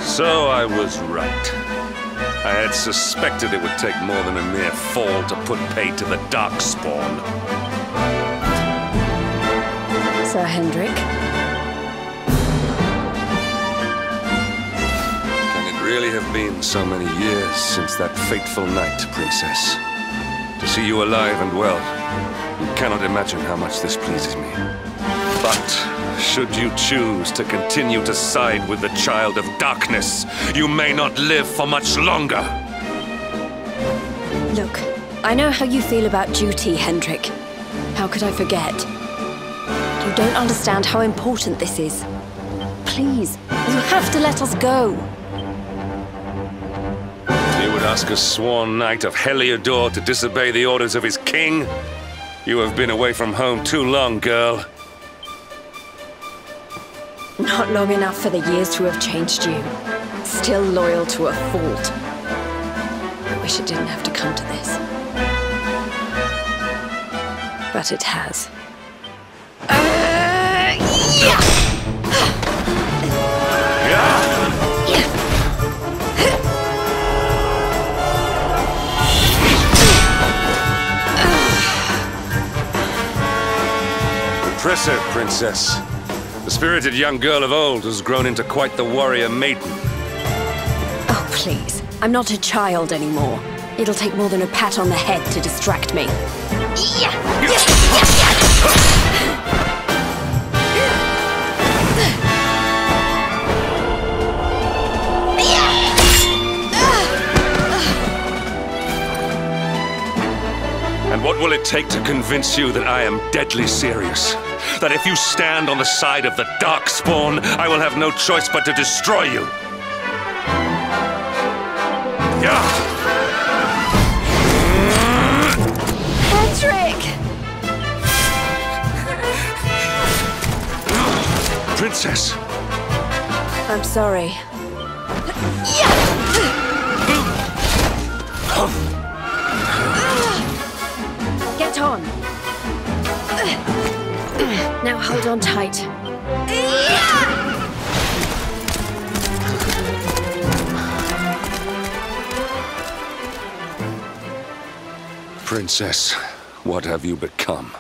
So I was right. I had suspected it would take more than a mere fall to put pay to the Darkspawn. Sir Hendrik? Can it really have been so many years since that fateful night, Princess? To see you alive and well, you cannot imagine how much this pleases me. But should you choose to continue to side with the Child of Darkness, you may not live for much longer. Look, I know how you feel about duty, Hendrik. How could I forget? You don't understand how important this is. Please, you have to let us go. You would ask a sworn knight of Heliodor to disobey the orders of his king? You have been away from home too long, girl. Not long enough for the years to have changed you. Still loyal to a fault. I wish it didn't have to come to this. But it has. Impressive, Princess. The spirited young girl of old has grown into quite the warrior maiden. Oh, please. I'm not a child anymore. It'll take more than a pat on the head to distract me. And what will it take to convince you that I am deadly serious? That if you stand on the side of the Darkspawn, I will have no choice but to destroy you. Patrick! Princess! I'm sorry. Get on. Now hold on tight. Princess, what have you become?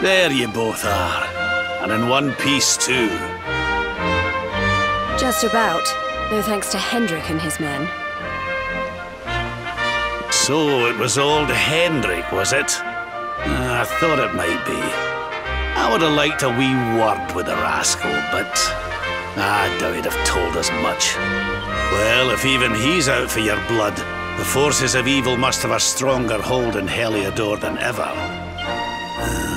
There you both are. And in one piece, too. Just about. No thanks to Hendrik and his men. So it was old Hendrik, was it? I thought it might be. I would have liked a wee word with the rascal, but I doubt he'd have told us much. Well, if even he's out for your blood, the forces of evil must have a stronger hold in Heliodor than ever.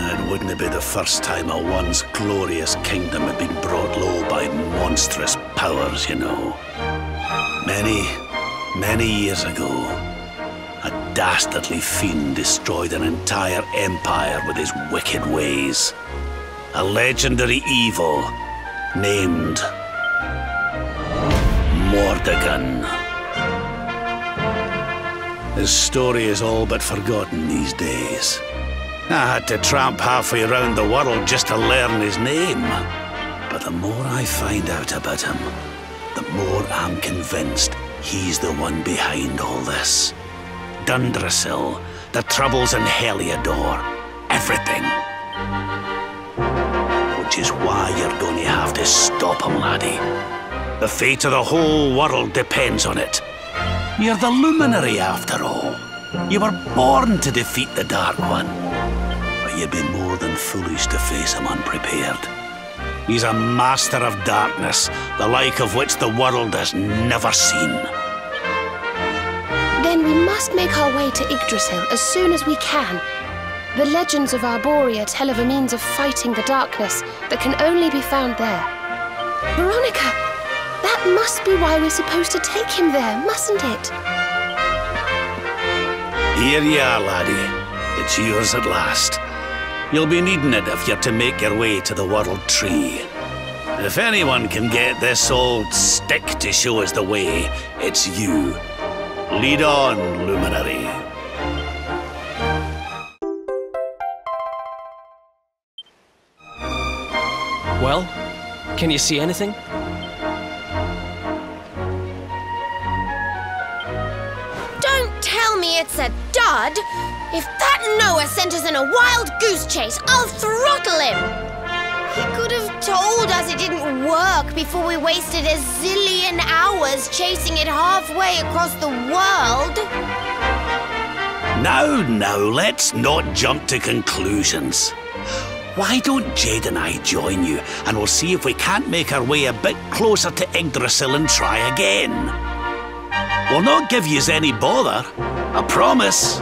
It wouldn't be the first time a once glorious kingdom had been brought low by monstrous powers, you know. Many years ago, a dastardly fiend destroyed an entire empire with his wicked ways. A legendary evil named Mordegon. His story is all but forgotten these days. I had to tramp halfway around the world just to learn his name. But the more I find out about him, the more I'm convinced he's the one behind all this. Dundrasil, the troubles in Heliodor, everything. Which is why you're going to have to stop him, laddie. The fate of the whole world depends on it. You're the Luminary, after all. You were born to defeat the Dark One. But you'd be more than foolish to face him unprepared. He's a master of darkness, the like of which the world has never seen. Then Then we must make our way to Yggdrasil as soon as we can. The legends of Arborea tell of a means of fighting the darkness that can only be found there. Veronica, that must be why we're supposed to take him there, mustn't it? Here you are, laddie. It's yours at last. You'll be needing it if you're to make your way to the World Tree. If anyone can get this old stick to show us the way, it's you. Lead on, Luminary. Well, can you see anything? Don't tell me it's a dud! If that Noah sent us in a wild goose chase, I'll throttle him! He could have told us it didn't work before we wasted a zillion hours chasing it halfway across the world. Now, let's not jump to conclusions. Why don't Jade and I join you, and we'll see if we can't make our way a bit closer to Yggdrasil and try again. We'll not give yous any bother, I promise.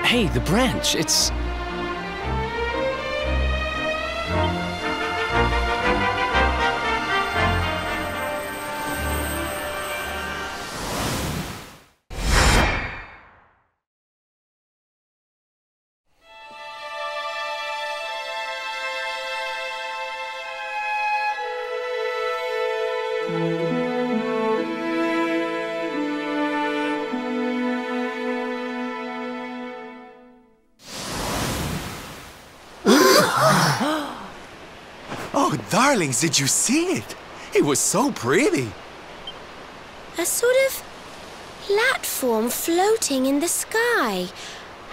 Hey, the branch, it's... Oh, darlings, did you see it? It was so pretty. A sort of platform floating in the sky,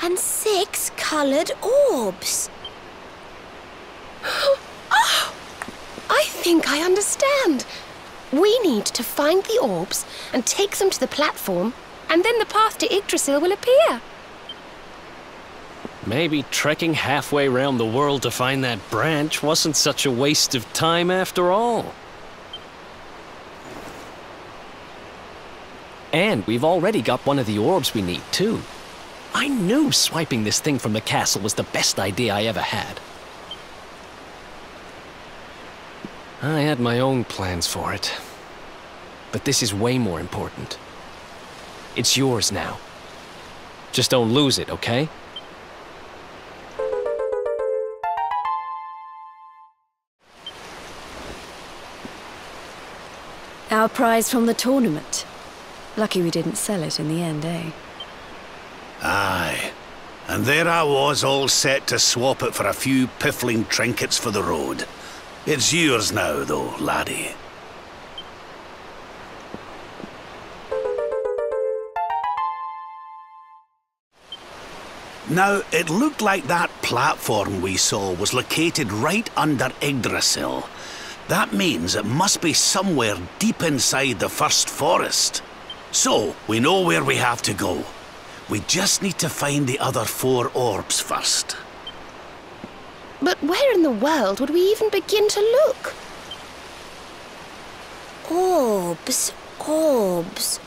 and 6 coloured orbs. Oh, I think I understand. We need to find the orbs and take them to the platform, and then the path to Yggdrasil will appear. Maybe trekking halfway around the world to find that branch wasn't such a waste of time after all. And we've already got one of the orbs we need, too. I knew swiping this thing from the castle was the best idea I ever had. I had my own plans for it. But this is way more important. It's yours now. Just don't lose it, okay? Our prize from the tournament. Lucky we didn't sell it in the end, eh? Aye. And there I was, all set to swap it for a few piffling trinkets for the road. It's yours now, though, laddie. Now, it looked like that platform we saw was located right under Yggdrasil. That means it must be somewhere deep inside the first forest. So, we know where we have to go. We just need to find the other 4 orbs first. But where in the world would we even begin to look? Orbs, orbs.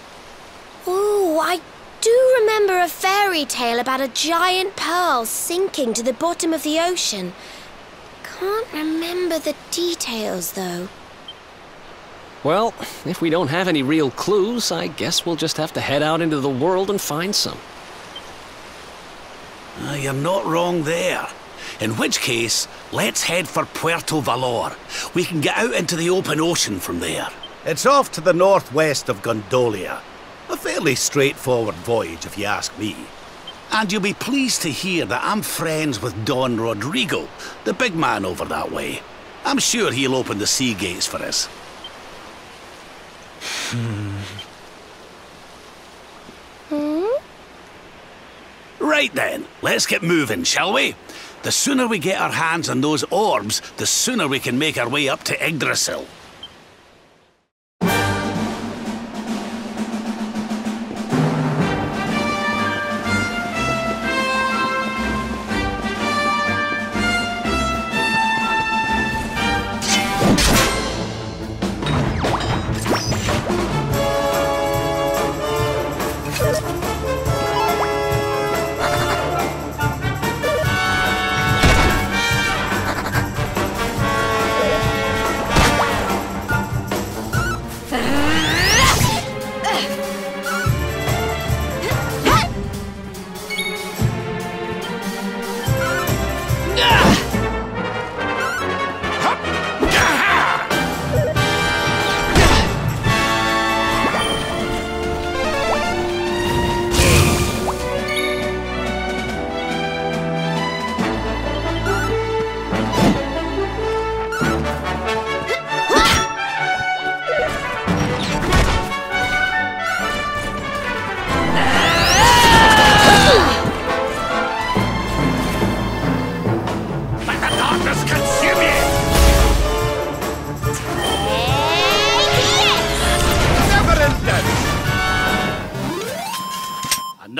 Oh, I do remember a fairy tale about a giant pearl sinking to the bottom of the ocean. Can't remember the details, though. Well, if we don't have any real clues, I guess we'll just have to head out into the world and find some. You're not wrong there. In which case, let's head for Puerto Valor. We can get out into the open ocean from there. It's off to the northwest of Gondolia. A fairly straightforward voyage, if you ask me. And you'll be pleased to hear that I'm friends with Don Rodrigo, the big man over that way. I'm sure he'll open the sea gates for us. Right then, let's get moving, shall we? The sooner we get our hands on those orbs, the sooner we can make our way up to Yggdrasil.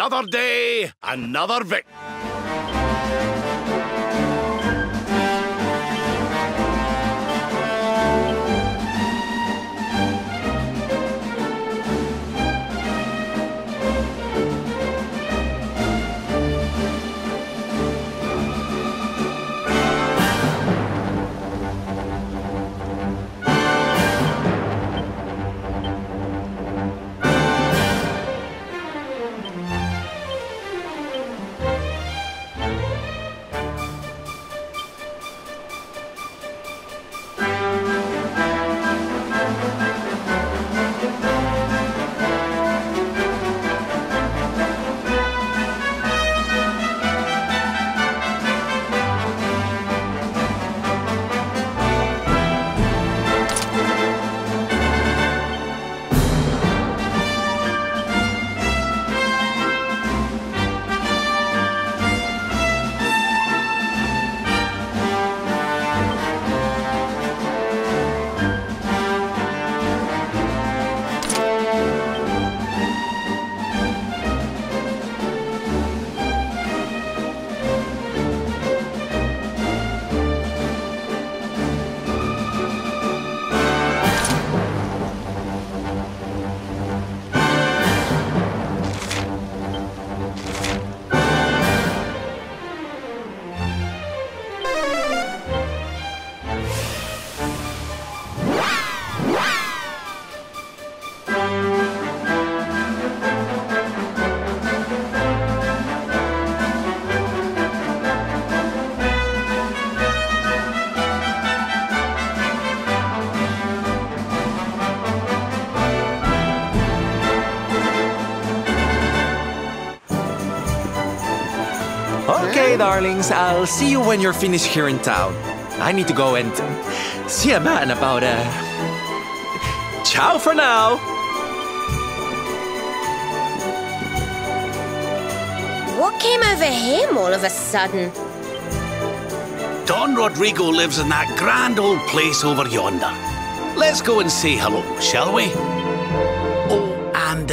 Another day, another victory. Okay, darlings, I'll see you when you're finished here in town. I need to go and see a man about Ciao for now! What came over him all of a sudden? Don Rodrigo lives in that grand old place over yonder. Let's go and say hello, shall we? Oh, and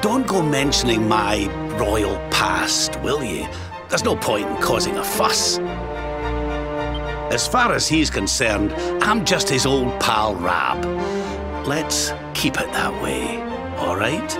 don't go mentioning my royal past, will ye? There's no point in causing a fuss. As far as he's concerned, I'm just his old pal Rab. Let's keep it that way, all right?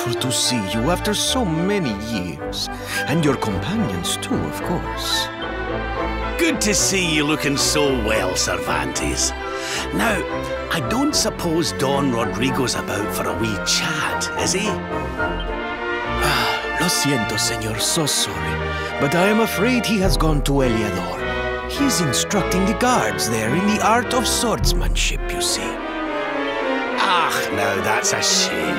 delightful to see you after so many years. And your companions too, of course. Good to see you looking so well, Cervantes. Now, I don't suppose Don Rodrigo's about for a wee chat, is he? Lo siento, señor, so sorry. But I am afraid he has gone to Eliador. He is instructing the guards there in the art of swordsmanship, you see. Ah, now that's a shame.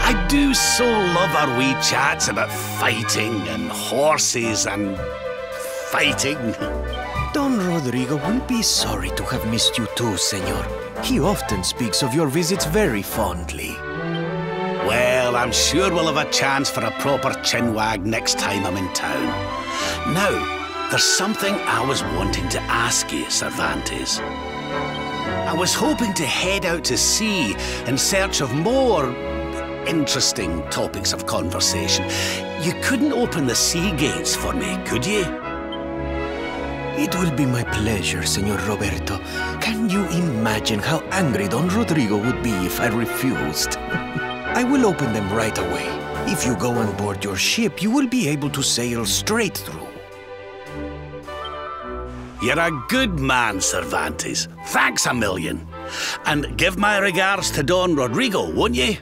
I do so love our wee chats about fighting and horses and fighting. Don Rodrigo will be sorry to have missed you too, senor. He often speaks of your visits very fondly. Well, I'm sure we'll have a chance for a proper chinwag next time I'm in town. Now, there's something I was wanting to ask you, Cervantes. I was hoping to head out to sea in search of more interesting topics of conversation. You couldn't open the sea gates for me, could you? It will be my pleasure, Senor Roberto. Can you imagine how angry Don Rodrigo would be if I refused? I will open them right away. If you go on board your ship, you will be able to sail straight through. You're a good man, Cervantes. Thanks a million. And give my regards to Don Rodrigo, won't you?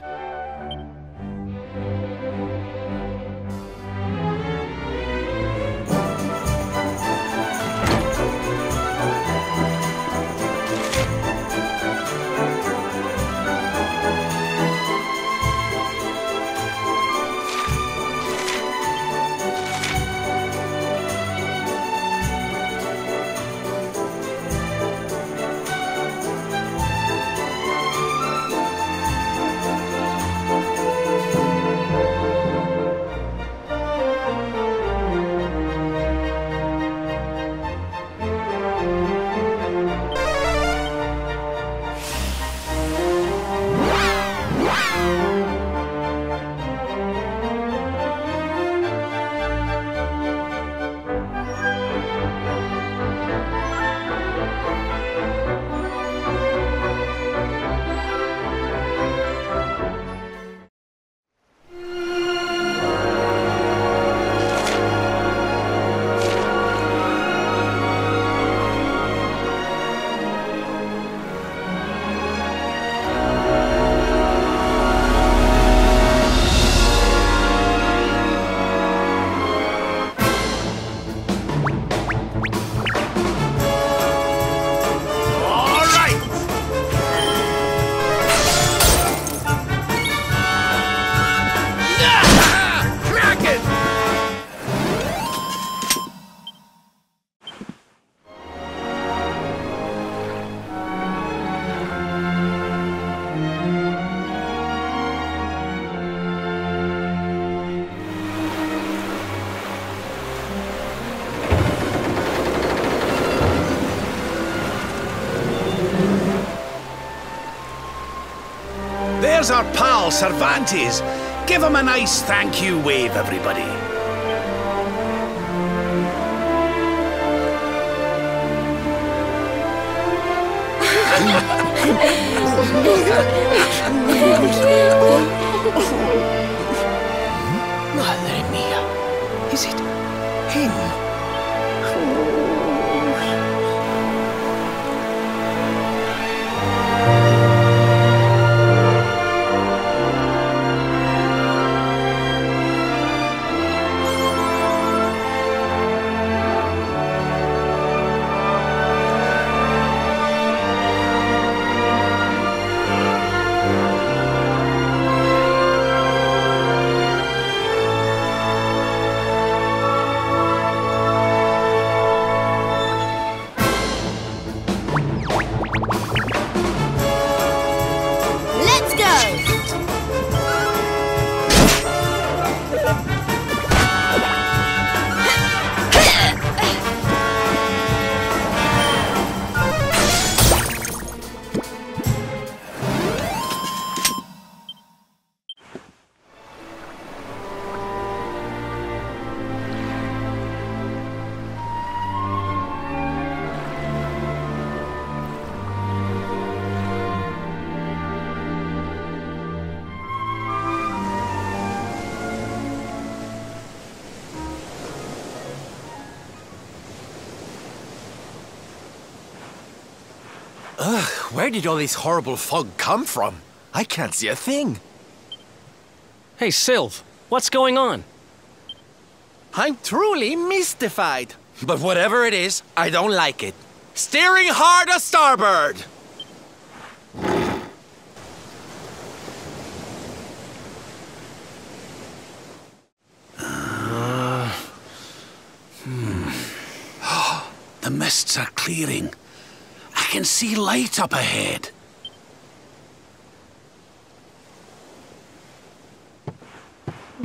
There's our pal, Cervantes. Give him a nice thank you wave, everybody. Madre mia. Is it him? Ugh, where did all this horrible fog come from? I can't see a thing. Hey, Sylv, what's going on? I'm truly mystified. But whatever it is, I don't like it. Steering hard a starboard! The mists are clearing. I can see light up ahead.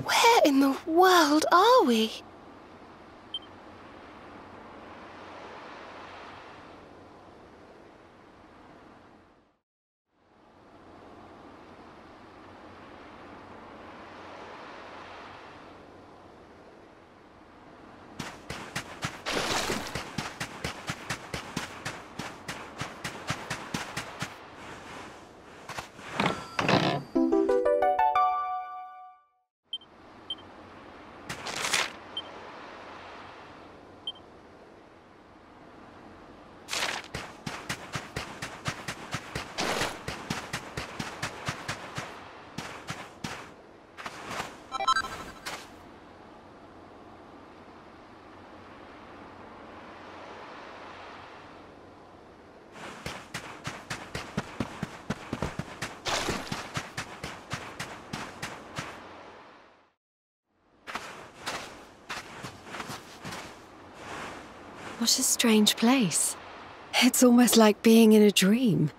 Where in the world are we? What a strange place. It's almost like being in a dream.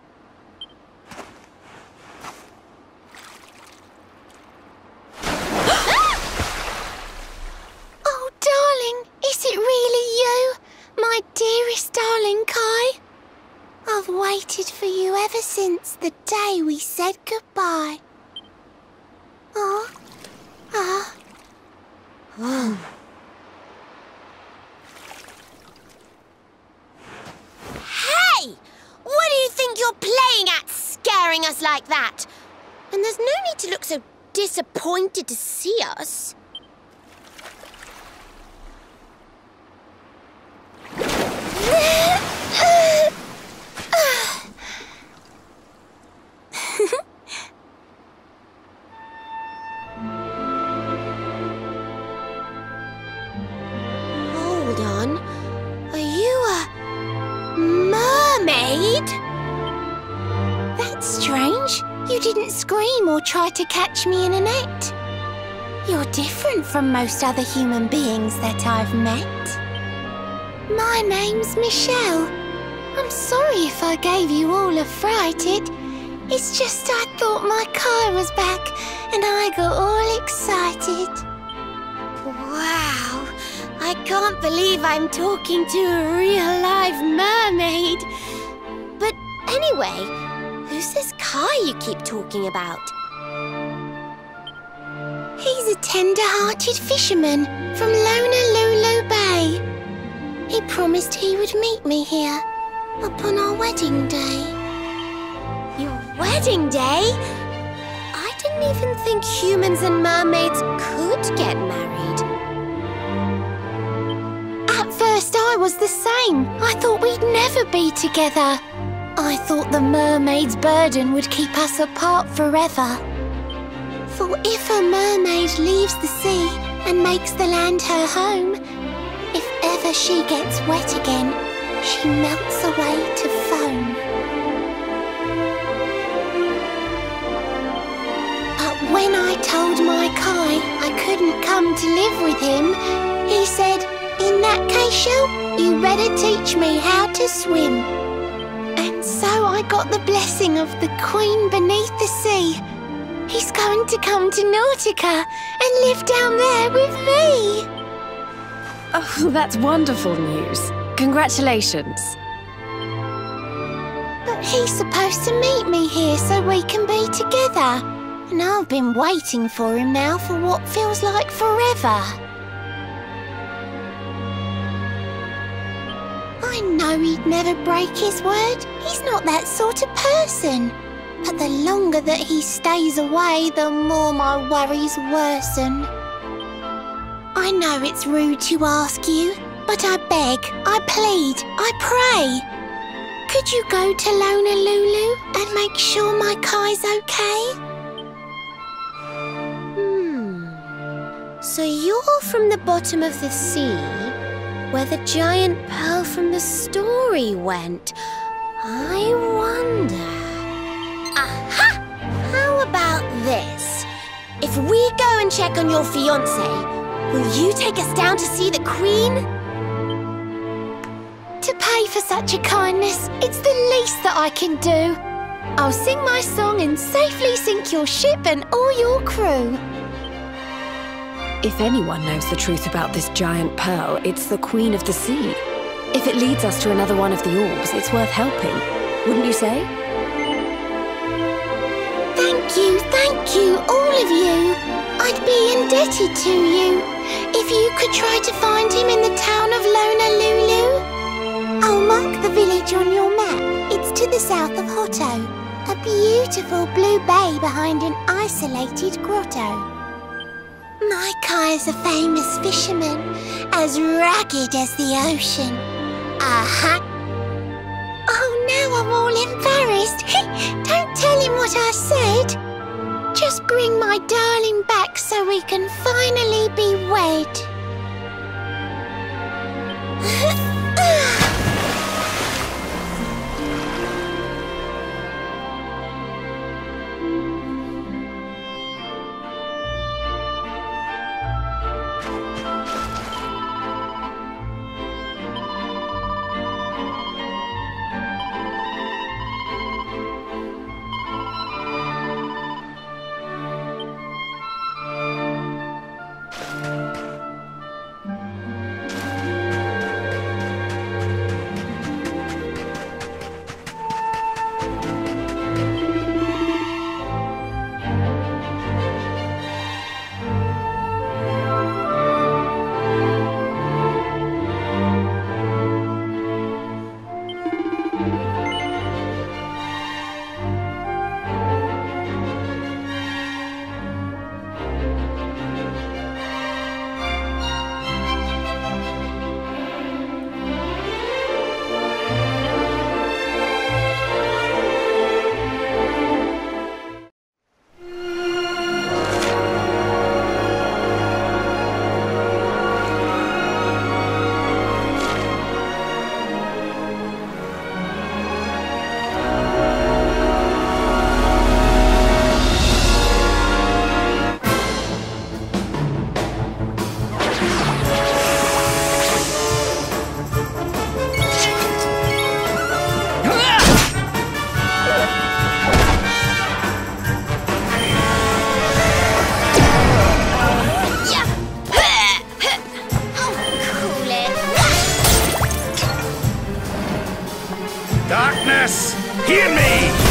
Oh, darling, is it really you? My dearest darling Kai? I've waited for you ever since the day we said goodbye. Oh. Ah. Oh. Hey! What do you think you're playing at, scaring us like that? And there's no need to look so disappointed to see us. Hold on. Are you a mermaid? That's strange. You didn't scream or try to catch me in a net. You're different from most other human beings that I've met. My name's Michelle. I'm sorry if I gave you all a fright. It's just I thought my car was back and I got all excited. Wow, I can't believe I'm talking to a real live mermaid. But anyway, who's this Kai you keep talking about? He's a tender-hearted fisherman from Honolulu Bay. He promised he would meet me here upon our wedding day. Your wedding day? I didn't even think humans and mermaids could get married. At first I was the same. I thought we'd never be together. I thought the mermaid's burden would keep us apart forever. For if a mermaid leaves the sea and makes the land her home, if ever she gets wet again, she melts away to foam. But when I told my Kai I couldn't come to live with him, he said, "In that case, Shell, you better teach me how to swim." And so I got the blessing of the Queen beneath the sea. He's going to come to Nautica and live down there with me. Oh, that's wonderful news. Congratulations. But he's supposed to meet me here so we can be together. And I've been waiting for him now for what feels like forever. I know he'd never break his word. He's not that sort of person. But the longer that he stays away, the more my worries worsen. I know it's rude to ask you, but I beg, I plead, I pray. Could you go to Honolulu and make sure my Kai's okay? So you're from the bottom of the sea, where the giant pearl from the story went. I wonder... Aha! How about this? If we go and check on your fiancé, will you take us down to see the Queen? To pay for such a kindness, it's the least that I can do. I'll sing my song and safely sink your ship and all your crew. If anyone knows the truth about this giant pearl, it's the Queen of the Sea. If it leads us to another one of the orbs, it's worth helping. Wouldn't you say? Thank you, all of you. I'd be indebted to you. If you could try to find him in the town of Honolulu. I'll mark the village on your map. It's to the south of Hotto. A beautiful blue bay behind an isolated grotto. My Kai is a famous fisherman, as rugged as the ocean. Aha! Oh, now I'm all embarrassed. Don't tell him what I said. Just bring my darling back so we can finally be wed. Darkness, hear me!